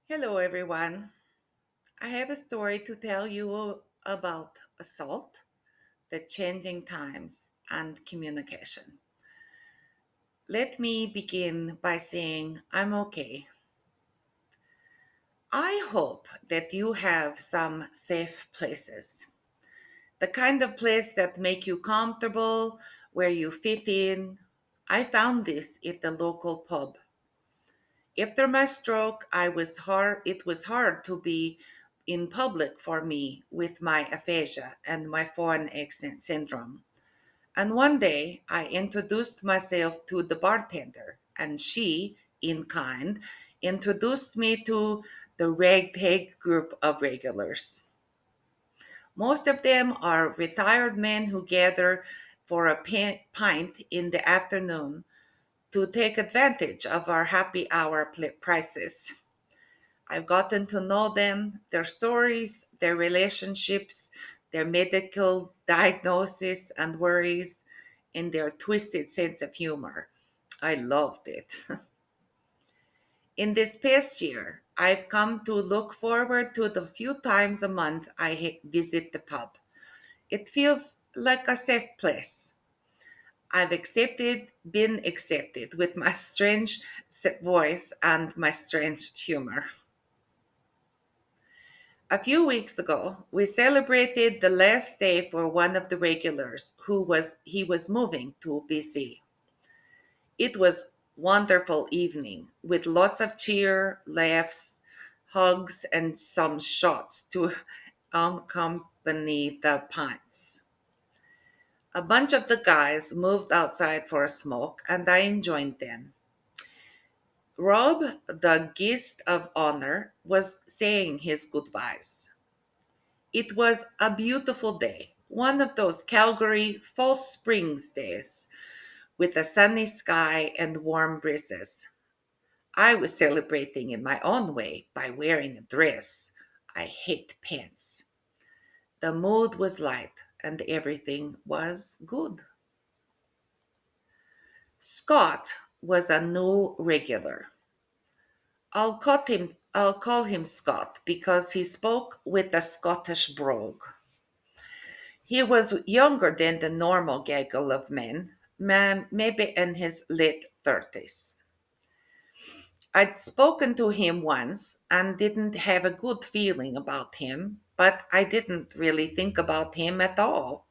Hello, everyone. I have a story to tell you about assault, the changing times, and communication. Let me begin by saying I'm okay. I hope that you have some safe places, the kind of place that make you comfortable, where you fit in. I found this at the local pub. After my stroke, it was hard to be in public for me with my aphasia and my foreign accent syndrome. And one day I introduced myself to the bartender, and she, in kind, introduced me to the ragtag group of regulars. Most of them are retired men who gather for a pint in the afternoon to take advantage of our happy hour prices. I've gotten to know them, their stories, their relationships, their medical diagnosis and worries, and their twisted sense of humor. I loved it. In this past year, I've come to look forward to the few times a month I visit the pub. It feels like a safe place. Been accepted with my strange voice and my strange humor. A few weeks ago, we celebrated the last day for one of the regulars he was moving to BC. It was wonderful evening with lots of cheer, laughs, hugs and some shots to accompany the pints. A bunch of the guys moved outside for a smoke and I joined them. Rob, the guest of honor, was saying his goodbyes. It was a beautiful day, one of those Calgary fall springs days with a sunny sky and warm breezes. I was celebrating in my own way by wearing a dress. I hate pants. The mood was light and everything was good. Scott was a new regular. I'll call him Scott because he spoke with a Scottish brogue. He was younger than the normal gaggle of men, maybe in his late 30s. I'd spoken to him once and didn't have a good feeling about him, but I didn't really think about him at all.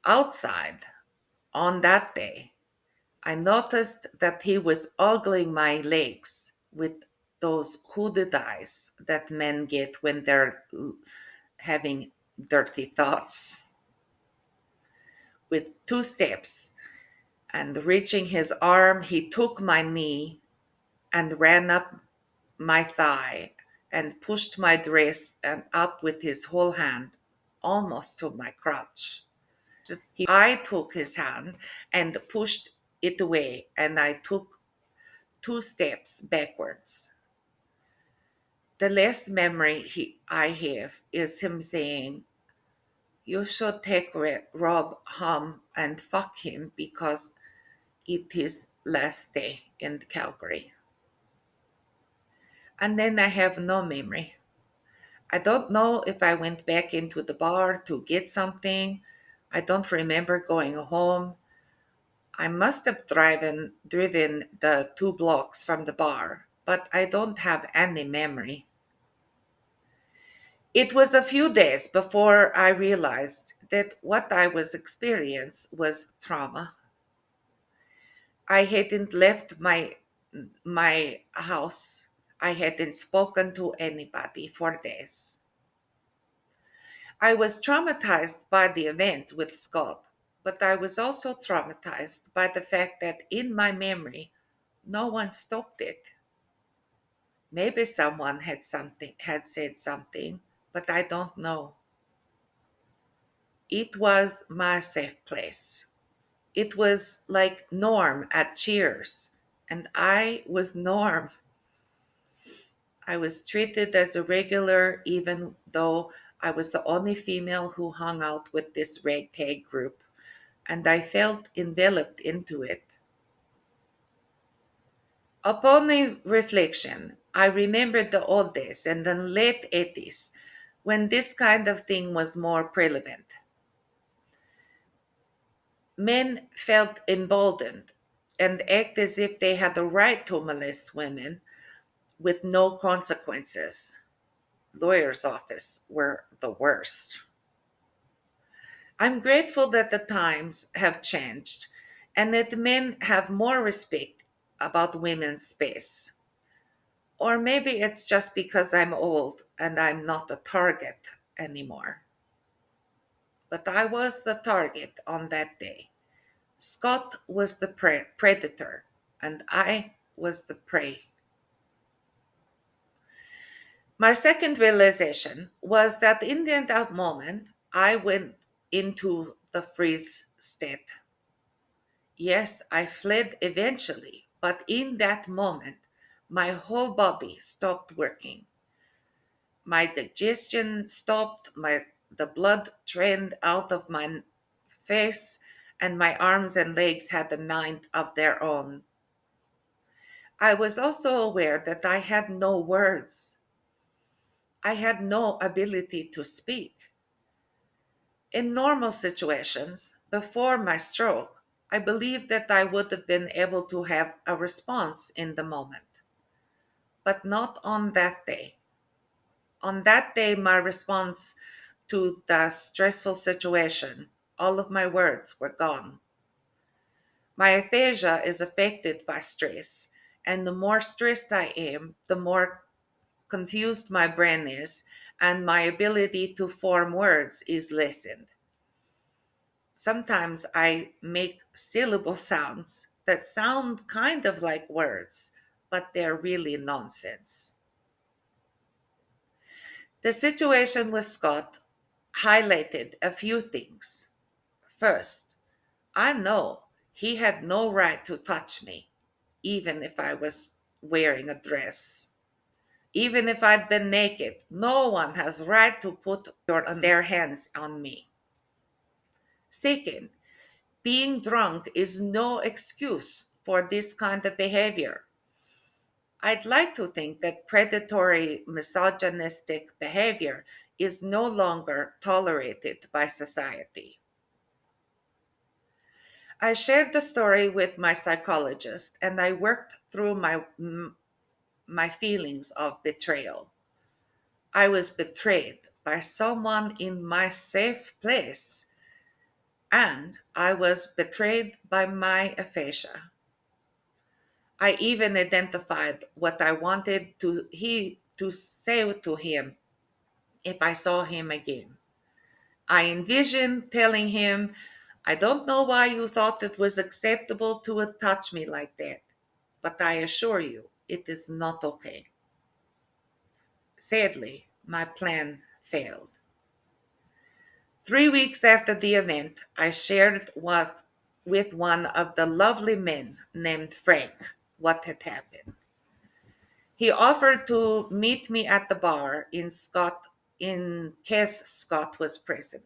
Outside, on that day, I noticed that he was ogling my legs with those hooded eyes that men get when they're having dirty thoughts. With two steps, and reaching his arm, he took my knee and ran up my thigh and pushed my dress and up with his whole hand, almost to my crotch. I took his hand and pushed it away, and I took two steps backwards. The last memory I have is him saying, "You should take Rob home and fuck him because it is last day in Calgary." And then I have no memory. I don't know if I went back into the bar to get something. I don't remember going home. I must have driven the 2 blocks from the bar, but I don't have any memory. It was a few days before I realized that what I was experiencing was trauma. I hadn't left my house. I hadn't spoken to anybody for days. I was traumatized by the event with Scott, but I was also traumatized by the fact that in my memory, no one stopped it. Maybe someone had said something, but I don't know. It was my safe place. It was like Norm at Cheers, and I was Norm. I was treated as a regular, even though I was the only female who hung out with this ragtag group, and I felt enveloped into it. Upon a reflection, I remembered the old days and the late 80s when this kind of thing was more prevalent. Men felt emboldened and act as if they had the right to molest women with no consequences. Lawyers' office were the worst. I'm grateful that the times have changed and that men have more respect about women's space. Or maybe it's just because I'm old and I'm not a target anymore. But I was the target on that day. Scott was the predator, and I was the prey. My second realization was that in that moment, I went into the freeze state. Yes, I fled eventually, but in that moment, my whole body stopped working. My digestion stopped, the blood drained out of my face, and my arms and legs had a mind of their own. I was also aware that I had no words. I had no ability to speak. In normal situations, before my stroke, I believed that I would have been able to have a response in the moment, but not on that day. On that day, my response to the stressful situation, all of my words were gone. My aphasia is affected by stress, and the more stressed I am, the more confused my brain is, and my ability to form words is lessened. Sometimes I make syllable sounds that sound kind of like words, but they're really nonsense. The situation with Scott highlighted a few things. First, I know he had no right to touch me, even if I was wearing a dress. Even if I'd been naked, no one has right to put their hands on me. Second, being drunk is no excuse for this kind of behavior. I'd like to think that predatory, misogynistic behavior is no longer tolerated by society. I shared the story with my psychologist and I worked through my feelings of betrayal. I was betrayed by someone in my safe place, and I was betrayed by my aphasia. I even identified what I wanted to say to him if I saw him again. I envisioned telling him, I don't know why you thought it was acceptable to touch me like that, but I assure you it is not okay. Sadly, my plan failed. 3 weeks after the event, I shared with one of the lovely men named Frank what had happened. He offered to meet me at the bar in case Scott was present.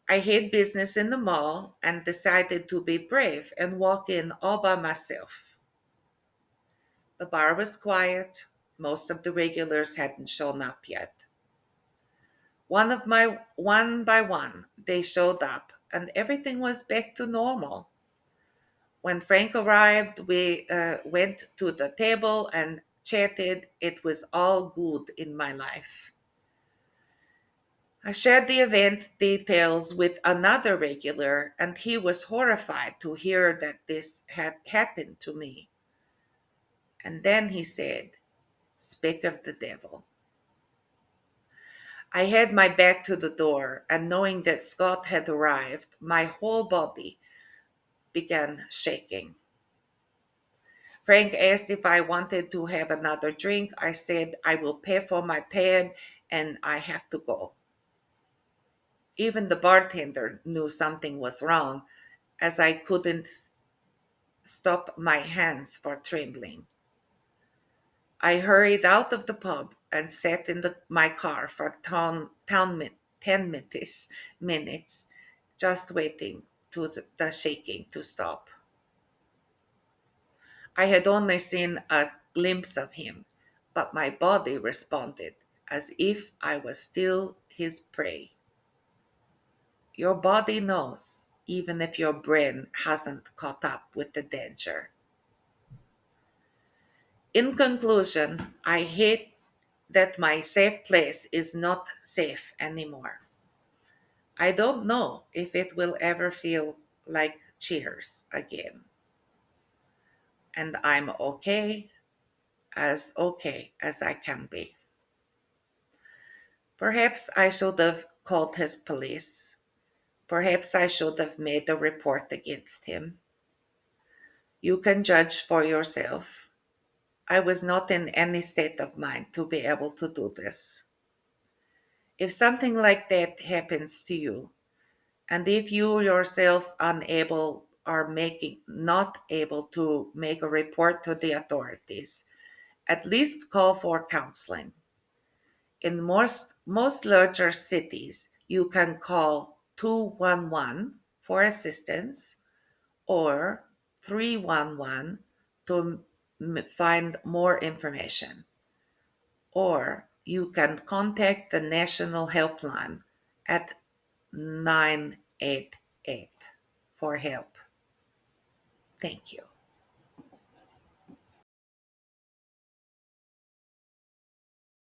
I had business in the mall and decided to be brave and walk in all by myself. The bar was quiet. Most of the regulars hadn't shown up yet. One by one, they showed up, and everything was back to normal. When Frank arrived, we went to the table and chatted. It was all good in my life. I shared the event details with another regular, and he was horrified to hear that this had happened to me. And then he said, Speak of the devil. I had my back to the door, and knowing that Scott had arrived, my whole body began shaking. Frank asked if I wanted to have another drink. I said, I will pay for my tab and I have to go. Even the bartender knew something was wrong, as I couldn't stop my hands for trembling. I hurried out of the pub and sat in my car for 10 minutes, just waiting to the shaking to stop. I had only seen a glimpse of him, but my body responded as if I was still his prey. Your body knows, even if your brain hasn't caught up with the danger. In conclusion, I hate that my safe place is not safe anymore. I don't know if it will ever feel like Cheers again. And I'm okay as I can be. Perhaps I should have called his police. Perhaps I should have made a report against him. You can judge for yourself. I was not in any state of mind to be able to do this. If something like that happens to you, and if you yourself unable or making not able to make a report to the authorities, at least call for counseling. In most larger cities, you can call 211 for assistance or 311 to find more information. Or you can contact the national helpline at 988 for help. Thank you.